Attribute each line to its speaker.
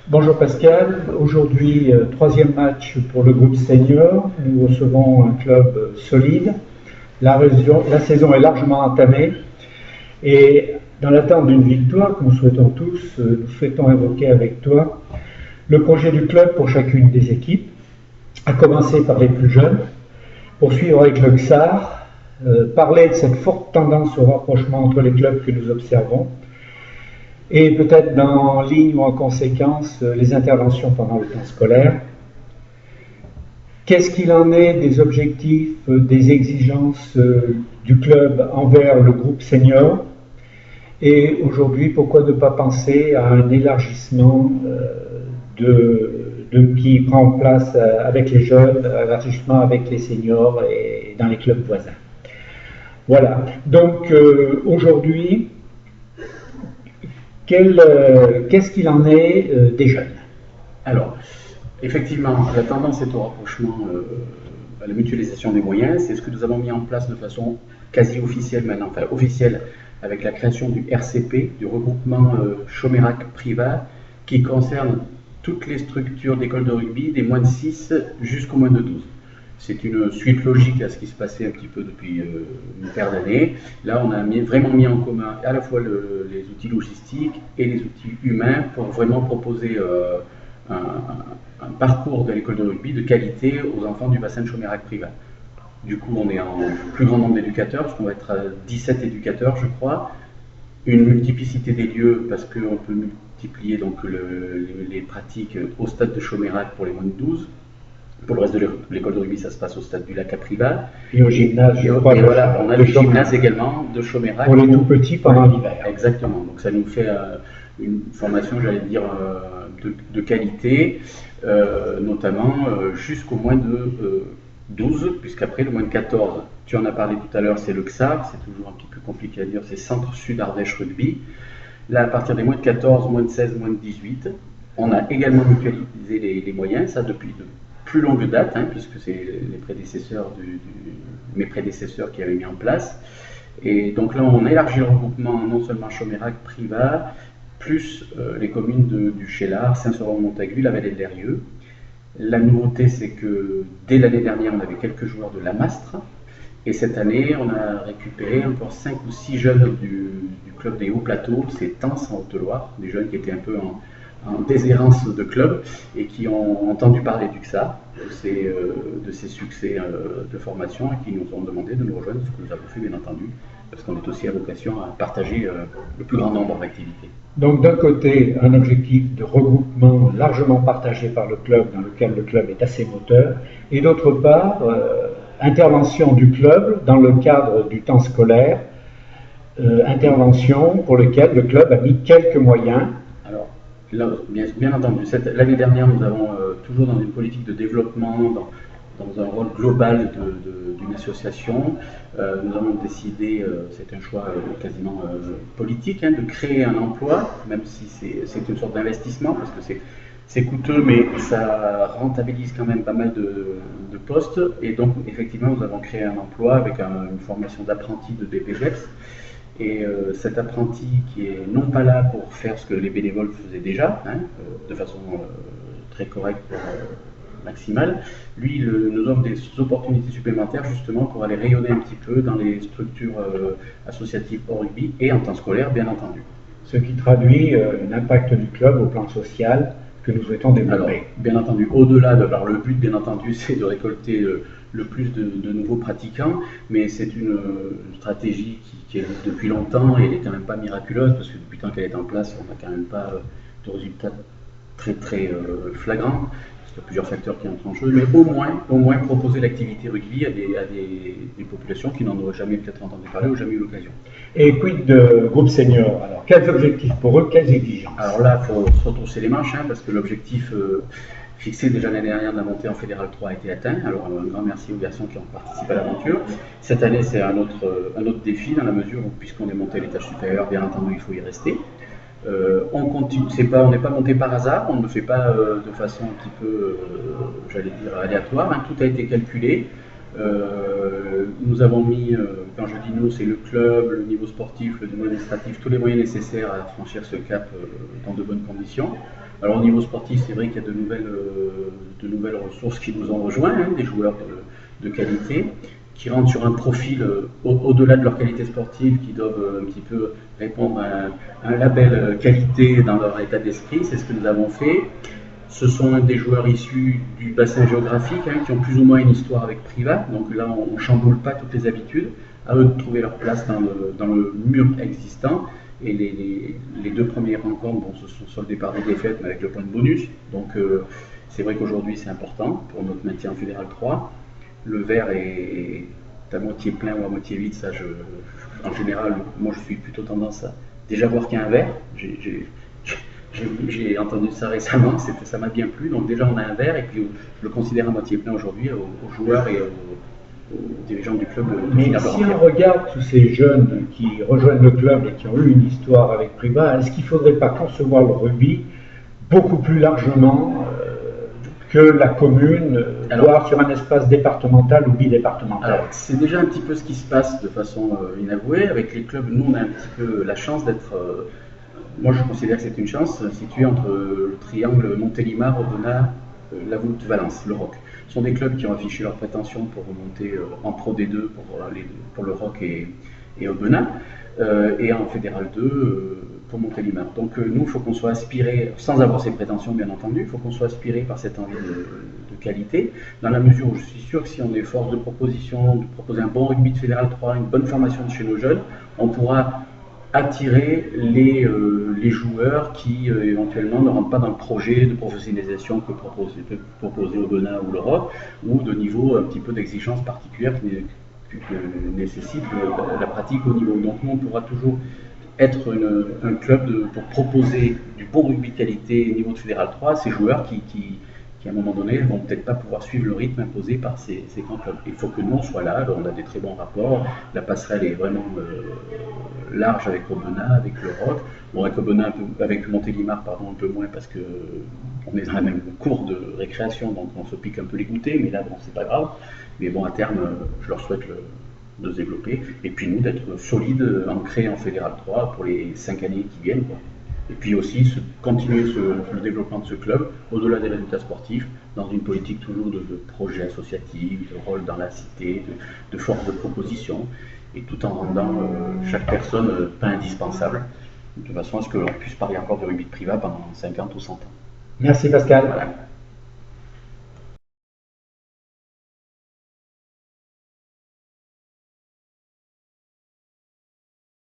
Speaker 1: Bonjour Pascal, aujourd'hui troisième match pour le groupe senior. Nous recevons un club solide. La saison est largement entamée et dans l'attente d'une victoire que nous souhaitons tous, nous souhaitons évoquer avec toi le projet du club pour chacune des équipes, à commencer par les plus jeunes, poursuivre avec le XAR, parler de cette forte tendance au rapprochement entre les clubs que nous observons, et peut-être en ligne ou en conséquence les interventions pendant le temps scolaire. Qu'est-ce qu'il en est des objectifs, des exigences du club envers le groupe senior? Et aujourd'hui, pourquoi ne pas penser à un élargissement qui prend place avec les jeunes, un élargissement avec les seniors et dans les clubs voisins? Voilà. Donc aujourd'hui, qu'est-ce qu'il en est des jeunes?
Speaker 2: Alors, effectivement, la tendance est au rapprochement, à la mutualisation des moyens. C'est ce que nous avons mis en place de façon quasi officielle maintenant, enfin officielle, avec la création du RCP, du regroupement Chomérac-Privat, qui concerne toutes les structures d'écoles de rugby, des moins de 6 jusqu'aux moins de 12. C'est une suite logique à ce qui se passait un petit peu depuis une paire d'années. Là, on a vraiment mis en commun à la fois les outils logistiques et les outils humains pour vraiment proposer un parcours de l'école de rugby de qualité aux enfants du bassin de Chomérac-Privat. Du coup, on est en plus grand nombre d'éducateurs, parce qu'on va être à 17 éducateurs, je crois. Une multiplicité des lieux, parce qu'on peut multiplier donc, les pratiques au stade de Chomérac pour les moins de 12. Pour le reste de l'école de rugby, ça se passe au stade du lac à Privat.
Speaker 1: Et au gymnase,
Speaker 2: et voilà, on a le gymnase également de Chomérac.
Speaker 1: Pour les tout petits pendant l'hiver.
Speaker 2: Exactement. Donc ça nous fait une formation, j'allais dire, de qualité, notamment jusqu'au moins de 12, puisqu'après le moins de 14, tu en as parlé tout à l'heure, c'est le XAR, c'est toujours un petit peu compliqué à dire, c'est Centre Sud Ardèche Rugby. Là, à partir des moins de 14, moins de 16, moins de 18, on a également mutualisé les moyens, ça depuis de plus longue date, puisque c'est les prédécesseurs mes prédécesseurs qui avaient mis en place. Et donc là, on a élargi le regroupement non seulement Chomérac-Privat, plus les communes du Chélar, Saint-Sauron-Montagu, la vallée de l'Eyrieux. La nouveauté, c'est que dès l'année dernière, on avait quelques joueurs de la Mastre. Et cette année, on a récupéré encore 5 ou 6 jeunes du club des Hauts Plateaux, c'est Tence en Haute-Loire, des jeunes qui étaient un peu en déshérence de club et qui ont entendu parler du XAR, de ses succès de formation et qui nous ont demandé de nous rejoindre, ce que nous avons fait bien entendu, parce qu'on est aussi à vocation à partager le plus grand nombre d'activités.
Speaker 1: Donc d'un côté, un objectif de regroupement largement partagé par le club, dans lequel le club est assez moteur, et d'autre part, intervention du club dans le cadre du temps scolaire, intervention pour laquelle le club a mis quelques moyens.
Speaker 2: Alors, là, bien entendu, l'année dernière, nous avons toujours dans une politique de développement, dans un rôle global d'une association, nous avons décidé, c'est un choix quasiment politique, de créer un emploi, même si c'est une sorte d'investissement, parce que c'est coûteux, mais ça rentabilise quand même pas mal de postes. Et donc, effectivement, nous avons créé un emploi avec une formation d'apprenti de BPGEPS. Et cet apprenti qui est non pas là pour faire ce que les bénévoles faisaient déjà, de façon très correcte, maximale, lui nous offre des opportunités supplémentaires justement pour aller rayonner un petit peu dans les structures associatives hors rugby et en temps scolaire, bien entendu.
Speaker 1: Ce qui traduit l'impact du club au plan social que nous souhaitons développer.
Speaker 2: Alors, bien entendu, au-delà le but, bien entendu, c'est de récolter le plus de nouveaux pratiquants, mais c'est une stratégie qui existe depuis longtemps et elle n'est quand même pas miraculeuse, parce que depuis le temps qu'elle est en place, on n'a quand même pas de résultats très très flagrants. Il y a plusieurs facteurs qui entrent en jeu, mais au moins proposer l'activité rugby à des populations qui n'en auraient jamais peut-être entendu parler ou jamais eu l'occasion.
Speaker 1: Et quid de groupe senior? Alors, quels objectifs pour eux, quelles exigences?
Speaker 2: Alors là, il faut se retrousser les manches, parce que l'objectif fixé déjà l'année dernière de la montée en Fédéral 3 a été atteint. Alors un grand merci aux garçons qui ont participé à l'aventure. Cette année, c'est un autre défi, dans la mesure où, puisqu'on est monté à l'étage supérieur, bien entendu, il faut y rester. On continue, on n'est pas monté par hasard, on ne le fait pas de façon un petit peu, j'allais dire, aléatoire, tout a été calculé. Nous avons mis, quand je dis nous, c'est le club, le niveau sportif, le niveau administratif, tous les moyens nécessaires à franchir ce cap dans de bonnes conditions. Alors au niveau sportif, c'est vrai qu'il y a de nouvelles ressources qui nous ont rejoints, hein, des joueurs de qualité, qui rentrent sur un profil au-delà de leur qualité sportive, qui doivent un petit peu répondre à un label qualité dans leur état d'esprit. C'est ce que nous avons fait. Ce sont des joueurs issus du bassin géographique, hein, qui ont plus ou moins une histoire avec Privat. Donc là, on ne chamboule pas toutes les habitudes. À eux de trouver leur place dans le mur existant. Et les deux premières rencontres, bon, ce sont soldées par des défaites, mais avec le point de bonus. Donc c'est vrai qu'aujourd'hui, c'est important pour notre maintien en Fédéral 3. Le verre est à moitié plein ou à moitié vide. Ça, en général, moi, je suis plutôt tendance à déjà voir qu'il y a un verre. J'ai entendu ça récemment, ça m'a bien plu. Donc déjà on a un verre et puis je le considère à moitié plein aujourd'hui aux joueurs et aux dirigeants du club.
Speaker 1: Mais si on regarde tous ces jeunes qui rejoignent le club et qui ont eu une histoire avec Privat, est-ce qu'il ne faudrait pas concevoir le rugby beaucoup plus largement que la commune, voire sur un espace départemental ou bidépartemental?
Speaker 2: C'est déjà un petit peu ce qui se passe de façon inavouée. Avec les clubs, nous on a un petit peu la chance d'être... moi, je considère que c'est une chance située entre le triangle Montélimar, Aubenas, la Voulte, Valence, le ROC. Ce sont des clubs qui ont affiché leurs prétentions pour remonter en Pro D2 pour le ROC et Aubenas, et en Fédéral 2 pour Montélimar. Donc nous, il faut qu'on soit aspiré, sans avoir ces prétentions bien entendu, il faut qu'on soit aspiré par cette envie de qualité, dans la mesure où je suis sûr que si on est force de proposition, de proposer un bon rugby de Fédéral 3, une bonne formation de chez nos jeunes, on pourra attirer les joueurs qui éventuellement ne rentrent pas dans le projet de professionnalisation que proposer Aubenas ou le ROC, ou de niveau un petit peu d'exigence particulière qui nécessite la pratique au niveau. Donc nous, on pourra toujours être un club pour proposer du bon rugby de qualité au niveau de Fédéral 3 à ces joueurs qui à un moment donné ne vont peut-être pas pouvoir suivre le rythme imposé par ces grands clubs. Il faut que nous on soit là. Alors on a des très bons rapports, la passerelle est vraiment large avec Aubenas, avec le ROC, bon, avec Aubenas, avec Montélimar, pardon, un peu moins parce que on est dans la même cour de récréation, donc on se pique un peu les goûters, mais là bon, c'est pas grave. Mais bon, à terme, je leur souhaite de se développer, et puis nous d'être solides, ancrés en Fédéral 3 pour les 5 années qui viennent, quoi. Et puis aussi continuer le développement de ce club au-delà des résultats sportifs, dans une politique toujours de projet associatif, de rôle dans la cité, de force de proposition, et tout en rendant chaque personne pas indispensable, de façon à ce que l'on puisse parler encore de rugby de Privat pendant 50 ou 100 ans.
Speaker 1: Merci Pascal.
Speaker 2: Voilà.